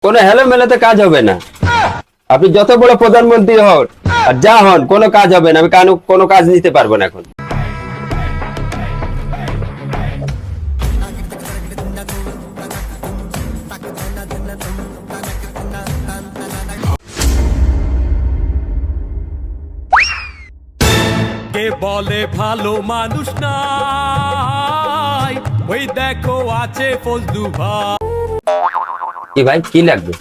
কোনো হেলো মেলাতে কাজ হবে না। আপনি যত বড় প্রধানমন্ত্রী হন আর যা হন, কোনো কাজ হবে না। আমি কোনো কাজ নিতে পারবো না এখন। কে বলে ভালো মানুষ নাই, ওই দেখো আছে ফজলু ভাই। কি ভাই, কি লাগবে?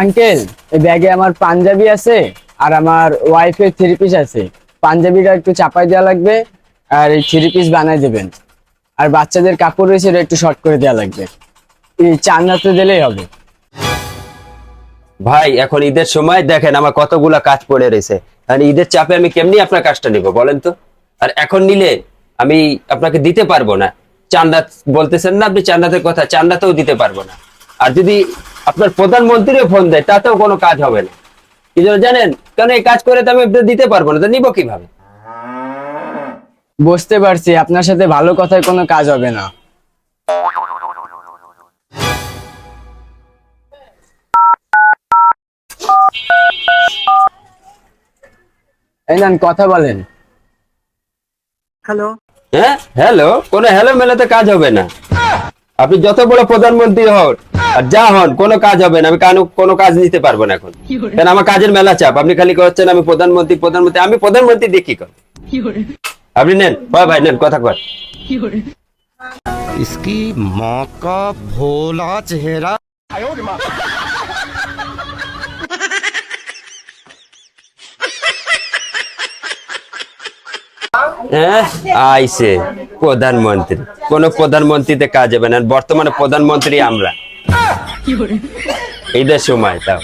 আঙ্কেল, এই ব্যাগে আমার পাঞ্জাবি আছে আর আমার ওয়াইফের থ্রি পিস আছে। পাঞ্জাবিটা একটু চাপাই দেওয়া লাগবে আর এই থ্রি পিস বানাই দেবেন। আর বাচ্চাদের কাপড় রয়েছে, এটা একটু শর্ট করে দেওয়া লাগবে। এই চান্নাতে দিলেই হবে। ভাই এখন ঈদের সময় দেখেন আমার কতগুলা কাজ পড়ে রয়েছে, আর ঈদের চাপে আমি কেমনি আপনার কাজটা নিব বলেন তো? আর এখন নিলে আমি আপনাকে দিতে পারবো না। চান্দা বলতেছেন না আপনি, চান্দাতের কথা, চান্দাতেও দিতে পারবো না। আর যদি আপনার প্রধানমন্ত্রীও ফোন দেয় তাতেও কোনো কাজ হবে না। কি জন্য জানেন? কারণ এই কাজ করে তো আমি দিতে পারবো না, তো নিব কিভাবে? বুঝতে পারছি, আপনার সাথে ভালো কথায় কোনো কাজ হবে না। এই নেন, কথা বলেন। হ্যালো। হ্যাঁ হ্যালো, কোনো হ্যালো মেলাতে কাজ হবে না। আপনি যত বড় প্রধানমন্ত্রী হন আর যা হন, কোনো কাজ হবে না। আমি কোনো কাজ নিতে পারবো না এখন, কারণ আমার কাজের মেলা চাপ। আপনি খালি করছেন আমি প্রধানমন্ত্রী প্রধানমন্ত্রী, আমি প্রধানমন্ত্রী দেখি কর। আপনি নেন ভাই, নেন কথা কর। इसकी माँ का भोला चेहरा। হ্যাঁ আইসে প্রধানমন্ত্রী, কোন প্রধানমন্ত্রীতে কাজ হবে না। বর্তমানে প্রধানমন্ত্রী আমরা, ঈদের সময় তাও।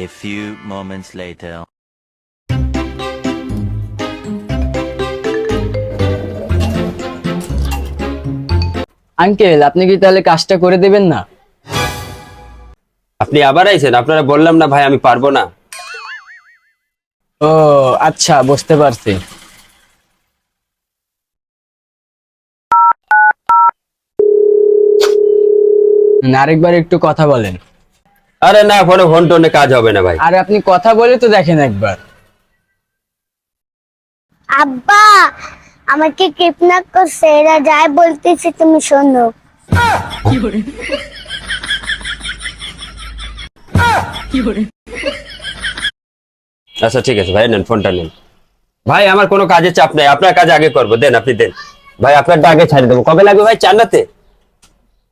A few moments later. Uncle, আপনি কি তাহলে কাজটা করে দেবেন না? আপনি আবার আইছেন? আপনারা বললাম না ভাই আমি পারবো না। ও আচ্ছা, বুঝতে পারছি। আরেকবার একটু কথা বলেন। আরে না, ফোন টোনে কাজ হবে না ভাই। আর আপনি কথা বলে তো দেখেন একবার। আব্বা আমাকে কিডন্যাপ করছে, এরা যাই বলতেছে তুমি শোনো। আচ্ছা ঠিক আছে ভাই, নেন ফোনটা নেন। ভাই আমার কোনো কাজে চাপ নাই, আপনার কাজ আগে করবো। দেন, আপনি দেন ভাই, আপনারটা আগে ছাড়িয়ে দেবো। কবে লাগবে ভাই? চান্নাতে,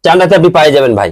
চান্নাতে আপনি পাই যাবেন ভাই।